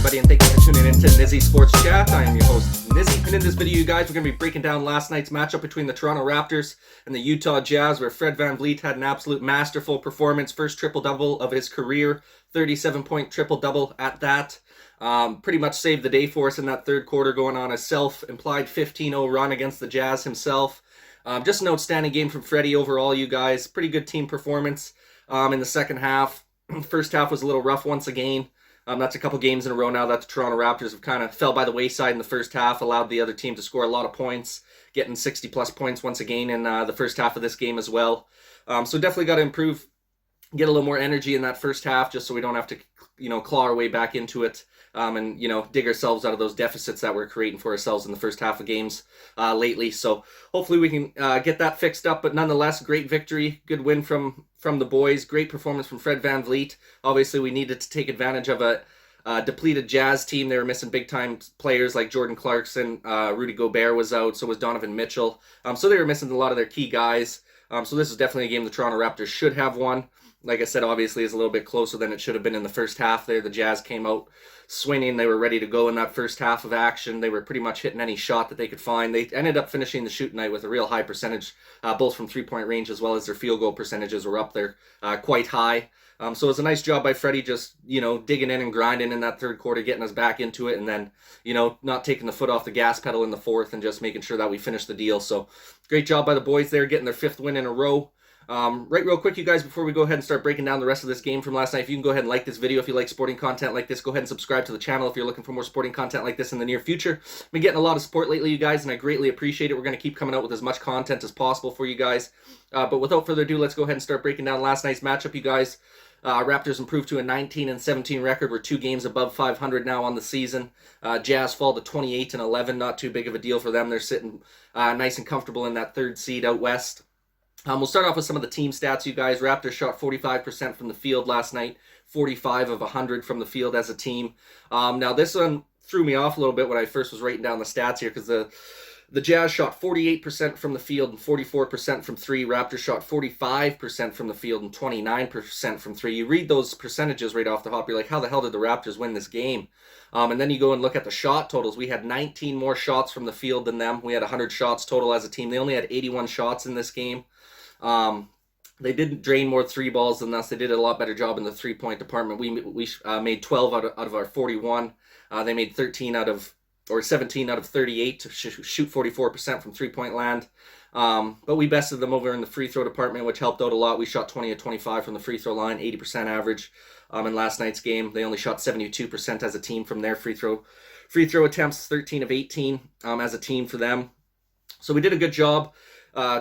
everybody, and thank you for tuning in to Nizzy Sports Chat. I am your host, Nizzy, and in this video, you guys, we're going to be breaking down last night's matchup between the Toronto Raptors and the Utah Jazz, where Fred VanVleet had an absolute masterful performance, first triple-double of his career, 37-point triple-double at that. Pretty much saved the day for us in that third quarter, going on a self-implied 15-0 run against the Jazz himself. Just an outstanding game from Freddy overall, you guys. Pretty good team performance in the second half. First half was a little rough once again. That's a couple games in a row now that the Toronto Raptors have kind of fell by the wayside in the first half, allowed the other team to score a lot of points, getting 60-plus points once again in the first half of this game as well. So definitely got to improve, get a little more energy in that first half just so we don't have to, claw our way back into it and, dig ourselves out of those deficits that we're creating for ourselves in the first half of games lately. So hopefully we can get that fixed up, but nonetheless, great victory, good win from the boys, great performance from Fred VanVleet. Obviously, we needed to take advantage of a depleted Jazz team. They were missing big-time players like Jordan Clarkson, Rudy Gobert was out, so was Donovan Mitchell. So they were missing a lot of their key guys. So this is definitely a game the Toronto Raptors should have won. Like I said, obviously, is a little bit closer than it should have been in the first half there. The Jazz came out swinging. They were ready to go in that first half of action. They were pretty much hitting any shot that they could find. They ended up finishing the shoot night with a real high percentage, both from three-point range as well as their field goal percentages were up there quite high. So it was a nice job by Freddy just, digging in and grinding in that third quarter, getting us back into it, and then, not taking the foot off the gas pedal in the fourth and just making sure that we finished the deal. So great job by the boys there, getting their fifth win in a row. Right real quick, you guys, before we go ahead and start breaking down the rest of this game from last night, if you can go ahead and like this video if you like sporting content like this, go ahead and subscribe to the channel if you're looking for more sporting content like this in the near future. I've been getting a lot of support lately, you guys, and I greatly appreciate it. We're going to keep coming out with as much content as possible for you guys. But without further ado, let's go ahead and start breaking down last night's matchup, you guys. Raptors improved to a 19-17 record. We're 2 games above 500 now on the season. Jazz fall to 28-11. Not too big of a deal for them. They're sitting nice and comfortable in that third seed out west. We'll start off with some of the team stats, you guys. Raptors shot 45% from the field last night, 45 of 100 from the field as a team. Now, this one threw me off a little bit when I first was writing down the stats here because the Jazz shot 48% from the field and 44% from three. Raptors shot 45% from the field and 29% from three. You read those percentages right off the hop, you're like, how the hell did the Raptors win this game? And then you go and look at the shot totals. We had 19 more shots from the field than them. We had 100 shots total as a team. They only had 81 shots in this game. They didn't drain more three balls than us. They did a lot better job in the three-point department. We made 12 out of our 41. They made 17 out of 38 to shoot 44% from three-point land. But we bested them over in the free throw department, which helped out a lot. We shot 20 of 25 from the free throw line, 80% average. In last night's game, they only shot 72% as a team from their free throw attempts, 13 of 18 as a team for them. So we did a good job.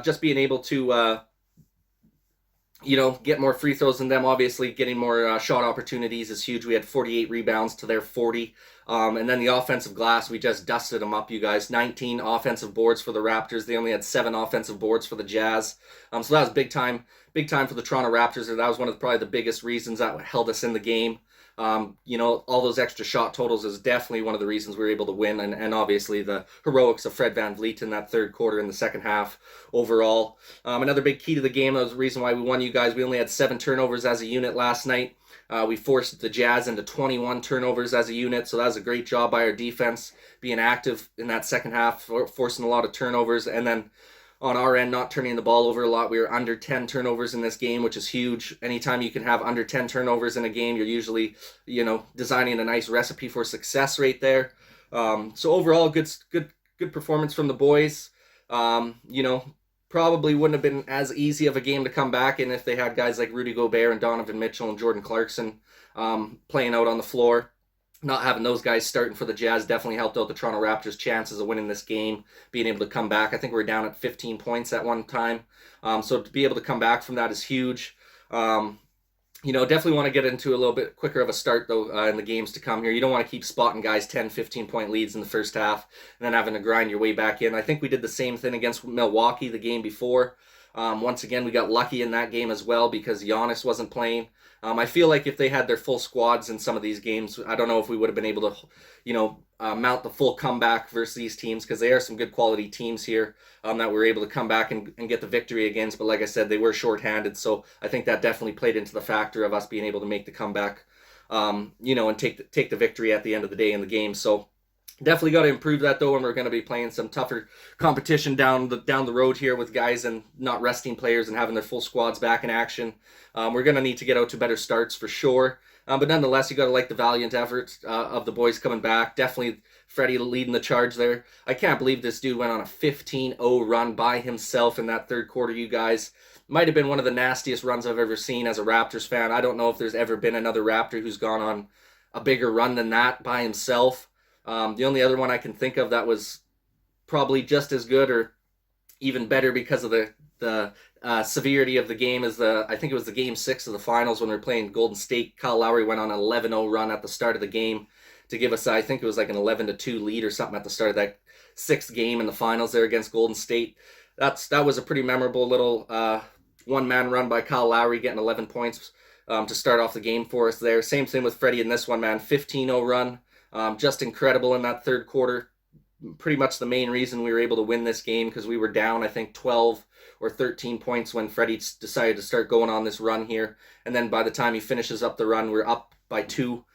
Just being able to, get more free throws than them. Obviously, getting more shot opportunities is huge. We had 48 rebounds to their 40. And then the offensive glass, we just dusted them up, you guys. 19 offensive boards for the Raptors. They only had 7 offensive boards for the Jazz. So that was big time for the Toronto Raptors. That was one of probably the biggest reasons that held us in the game. All those extra shot totals is definitely one of the reasons we were able to win, and obviously the heroics of Fred VanVleet in that third quarter in the second half overall. Another big key to the game, that was the reason why we won, you guys. We only had 7 turnovers as a unit last night. We forced the Jazz into 21 turnovers as a unit, so that was a great job by our defense, being active in that second half, forcing a lot of turnovers, and then on our end, not turning the ball over a lot. We were under 10 turnovers in this game, which is huge. Anytime you can have under 10 turnovers in a game, you're usually, designing a nice recipe for success right there. So overall, good performance from the boys. Probably wouldn't have been as easy of a game to come back in if they had guys like Rudy Gobert and Donovan Mitchell and Jordan Clarkson playing out on the floor. Not having those guys starting for the Jazz definitely helped out the Toronto Raptors' chances of winning this game, being able to come back. I think we were down at 15 points at one time. So to be able to come back from that is huge. Definitely want to get into a little bit quicker of a start, though, in the games to come here. You don't want to keep spotting guys 10, 15-point leads in the first half and then having to grind your way back in. I think we did the same thing against Milwaukee the game before. Once again, we got lucky in that game as well because Giannis wasn't playing. I feel like if they had their full squads in some of these games, I don't know if we would have been able to, mount the full comeback versus these teams, because they are some good quality teams here that were able to come back and get the victory against. But like I said, they were shorthanded, so I think that definitely played into the factor of us being able to make the comeback and take the victory at the end of the day in the game. So definitely got to improve that though, and we're going to be playing some tougher competition down the road here with guys and not resting players and having their full squads back in action. We're going to need to get out to better starts for sure. But nonetheless, you got to like the valiant efforts of the boys coming back. Definitely Freddy leading the charge there. I can't believe this dude went on a 15-0 run by himself in that third quarter, you guys. Might have been one of the nastiest runs I've ever seen as a Raptors fan. I don't know if there's ever been another Raptor who's gone on a bigger run than that by himself. The only other one I can think of that was probably just as good or even better because of the severity of the game is I think it was the game 6 of the finals when we were playing Golden State. Kyle Lowry went on an 11-0 run at the start of the game to give us, I think it was like an 11-2 lead or something at the start of that 6th game in the finals there against Golden State. That was a pretty memorable little one-man run by Kyle Lowry, getting 11 points to start off the game for us there. Same thing with Freddy in this one, man. 15-0 run. Just incredible in that third quarter. Pretty much the main reason we were able to win this game because we were down, I think, 12 or 13 points when Freddy decided to start going on this run here. And then by the time he finishes up the run, we're up by 2.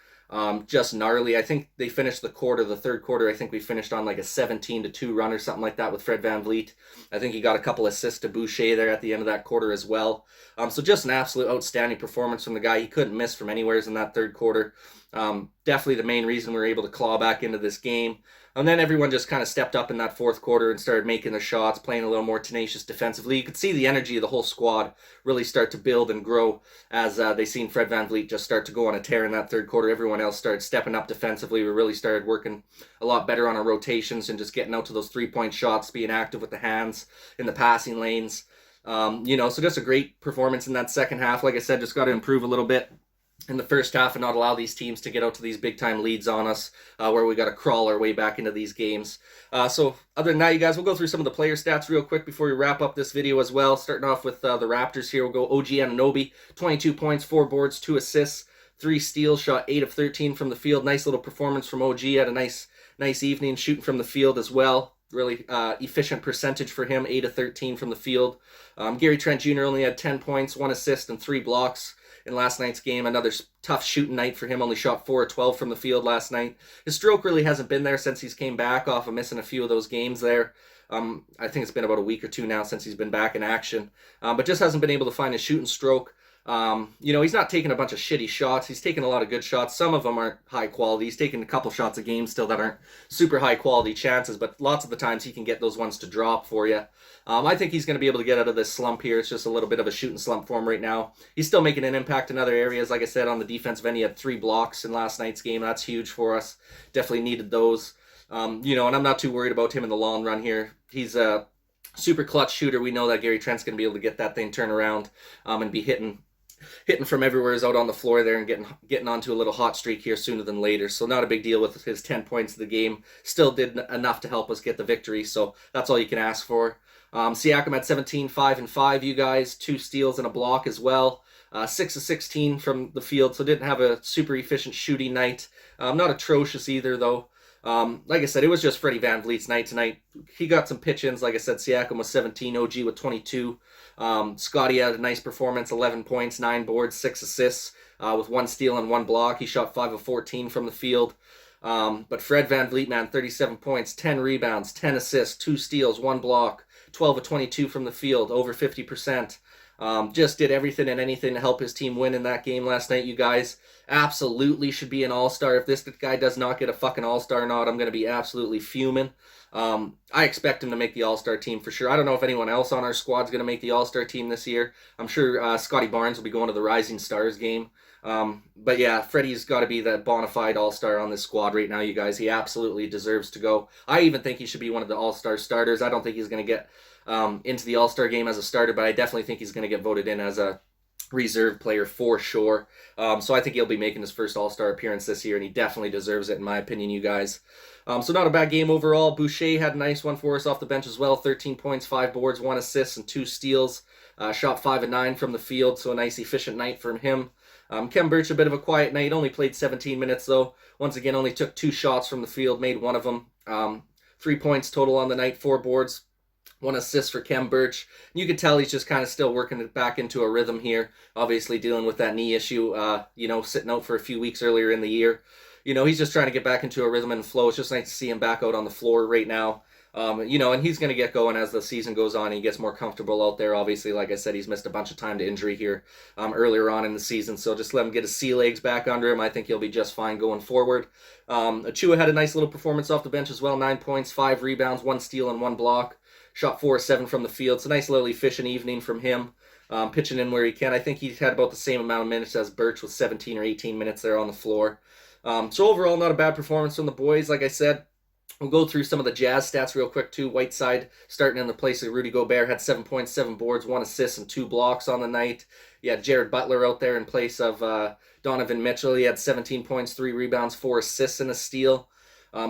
Just gnarly. I think they finished the third quarter, I think we finished on like a 17-2 run or something like that with Fred VanVleet. I think he got a couple assists to Boucher there at the end of that quarter as well. So just an absolute outstanding performance from the guy. He couldn't miss from anywheres in that third quarter. Definitely the main reason we were able to claw back into this game. And then everyone just kind of stepped up in that fourth quarter and started making their shots, playing a little more tenacious defensively. You could see the energy of the whole squad really start to build and grow as they seen Fred VanVleet just start to go on a tear in that third quarter. Everyone else started stepping up defensively. We really started working a lot better on our rotations and just getting out to those three-point shots, being active with the hands in the passing lanes. So just a great performance in that second half. Like I said, just got to improve a little bit in the first half and not allow these teams to get out to these big time leads on us where we got to crawl our way back into these games. So other than that, you guys, we'll go through some of the player stats real quick before we wrap up this video as well. Starting off with the Raptors here, we'll go OG Anunoby, 22 points, 4 boards, 2 assists, 3 steals, shot 8 of 13 from the field. Nice little performance from OG. Had a nice evening shooting from the field as well. Really efficient percentage for him, 8 of 13 from the field. Gary Trent Jr. only had 10 points, 1 assist, and 3 blocks in last night's game. Another tough shooting night for him. Only shot 4 of 12 from the field last night. His stroke really hasn't been there since he's came back off of missing a few of those games there. I think it's been about a week or two now since he's been back in action. But just hasn't been able to find his shooting stroke. He's not taking a bunch of shitty shots. He's taking a lot of good shots. Some of them aren't high quality. He's taking a couple shots a game still that aren't super high quality chances, but lots of the times he can get those ones to drop for you. I think he's going to be able to get out of this slump here. It's just a little bit of a shooting slump for him right now. He's still making an impact in other areas. Like I said, on the defensive end, he had 3 blocks in last night's game. That's huge for us. Definitely needed those. And I'm not too worried about him in the long run here. He's a super clutch shooter. We know that Gary Trent's going to be able to get that thing turned around and be hitting from everywhere is out on the floor there and getting onto a little hot streak here sooner than later. So not a big deal with his 10 points of the game. Still did enough to help us get the victory. So that's all you can ask for. Siakam had 17, 5 and 5, you guys. 2 steals and a block as well. 6 of 16 from the field. So didn't have a super efficient shooting night. Not atrocious either though. Like I said, it was just Freddy VanVleet's night tonight. He got some pitch-ins. Like I said, Siakam was 17, OG with 22. Scotty had a nice performance, 11 points, 9 boards, 6 assists, with 1 steal and 1 block. He shot 5 of 14 from the field. But Fred VanVleet, man, 37 points, 10 rebounds, 10 assists, 2 steals, 1 block, 12 of 22 from the field, over 50%. Just did everything and anything to help his team win in that game last night, you guys. Absolutely should be an all-star. If this guy does not get a fucking all-star nod, I'm going to be absolutely fuming. I expect him to make the all-star team for sure. I don't know if anyone else on our squad's going to make the all-star team this year. I'm sure Scotty Barnes will be going to the Rising Stars game. But yeah, Freddie's got to be the bona fide all-star on this squad right now, you guys. He absolutely deserves to go. I even think he should be one of the all-star starters. I don't think he's going to get into the all-star game as a starter, but I definitely think he's going to get voted in as a reserve player for sure. So I think he'll be making his first all-star appearance this year, and he definitely deserves it, in my opinion, you guys. So not a bad game overall. Boucher had a nice one for us off the bench as well. 13 points, 5 boards, 1 assist, and 2 steals. Shot 5 of 9 from the field, so a nice efficient night from him. Kem Birch, a bit of a quiet night. Only played 17 minutes, though. Once again, only took 2 shots from the field, made 1 of them. 3 points total on the night, 4 boards. 1 assist for Kem Birch. You could tell he's just kind of still working it back into a rhythm here. Obviously dealing with that knee issue, sitting out for a few weeks earlier in the year. He's just trying to get back into a rhythm and flow. It's just nice to see him back out on the floor right now. And he's going to get going as the season goes on. He gets more comfortable out there. Obviously, like I said, he's missed a bunch of time to injury here earlier on in the season. So just let him get his sea legs back under him. I think he'll be just fine going forward. Achua had a nice little performance off the bench as well. 9 points, 5 rebounds, 1 steal, and 1 block. Shot 4 of 7 from the field. It's a nice little efficient evening from him. Pitching in where he can. I think he had about the same amount of minutes as Birch with 17 or 18 minutes there on the floor. So overall, not a bad performance from the boys. Like I said, we'll go through some of the Jazz stats real quick too. Whiteside starting in the place of Rudy Gobert had 7 points, 7 boards, 1 assist, and 2 blocks on the night. You had Jared Butler out there in place of Donovan Mitchell. He had 17 points, 3 rebounds, 4 assists, and a steal.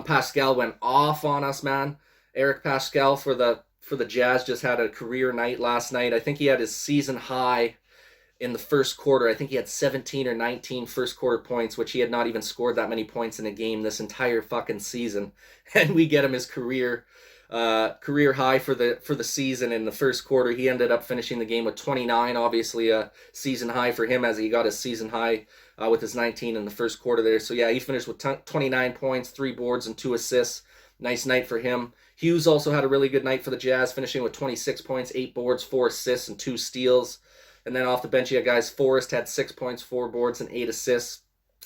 Pascal went off on us, man. Eric Pascal for the Jazz just had a career night last night. I think he had his season high in the first quarter. I think he had 17 or 19 first quarter points, which he had not even scored that many points in a game this entire fucking season. And we get him his career high for the season in the first quarter. He ended up finishing the game with 29, obviously a season high for him as he got his season high with his 19 in the first quarter there. So yeah, he finished with 29 points, 3 boards, and 2 assists. Nice night for him. Hughes also had a really good night for the Jazz, finishing with 26 points, 8 boards, 4 assists, and 2 steals. And then off the bench, you had guys, Forrest had 6 points, 4 boards, and 8 assists.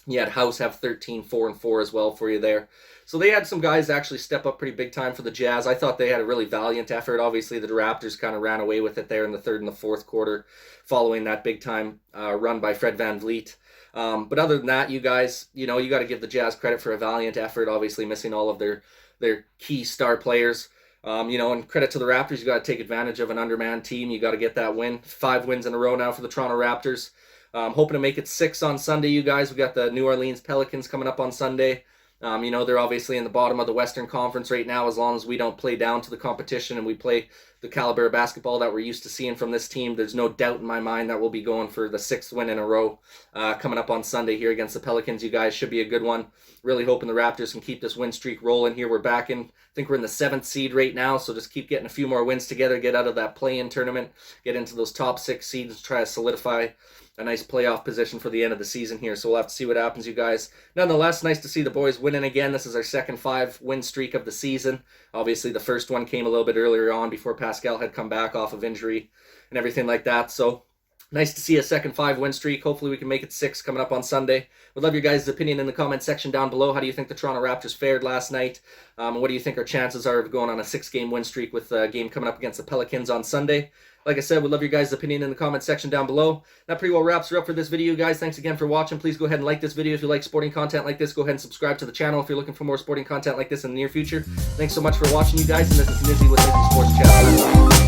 You had House have 13, 4, and 4 as well for you there. So they had some guys actually step up pretty big time for the Jazz. I thought they had a really valiant effort. Obviously, the Raptors kind of ran away with it there in the third and the fourth quarter following that big time run by Fred VanVleet. But other than that, you guys, you got to give the Jazz credit for a valiant effort, obviously missing all of their key star players. And credit to the Raptors. You got to take advantage of an undermanned team. You got to get that win. 5 wins in a row now for the Toronto Raptors. Hoping to make it 6 on Sunday, you guys. We got the New Orleans Pelicans coming up on Sunday. They're obviously in the bottom of the Western Conference right now. As long as we don't play down to the competition and we play the caliber of basketball that we're used to seeing from this team, there's no doubt in my mind that we'll be going for the 6th win in a row coming up on Sunday here against the Pelicans. You guys, should be a good one. Really hoping the Raptors can keep this win streak rolling here. We're back in, I think we're in the 7th seed right now, so just keep getting a few more wins together, get out of that play-in tournament, get into those top 6 seeds, try to solidify a nice playoff position for the end of the season here. So we'll have to see what happens, you guys. Nonetheless, nice to see the boys winning again. This is our second 5-win streak of the season. Obviously, the first one came a little bit earlier on before Pascal had come back off of injury and everything like that. So nice to see a second 5-win streak. Hopefully we can make it 6 coming up on Sunday. Would love your guys' opinion in the comment section down below. How do you think the Toronto Raptors fared last night? What do you think our chances are of going on a 6-game win streak with a game coming up against the Pelicans on Sunday? Like I said, would love your guys' opinion in the comment section down below. That pretty well wraps her up for this video, guys. Thanks again for watching. Please go ahead and like this video if you like sporting content like this. Go ahead and subscribe to the channel if you're looking for more sporting content like this in the near future. Thanks so much for watching, you guys, and this is Nizzy with Nizzy Sports Chat.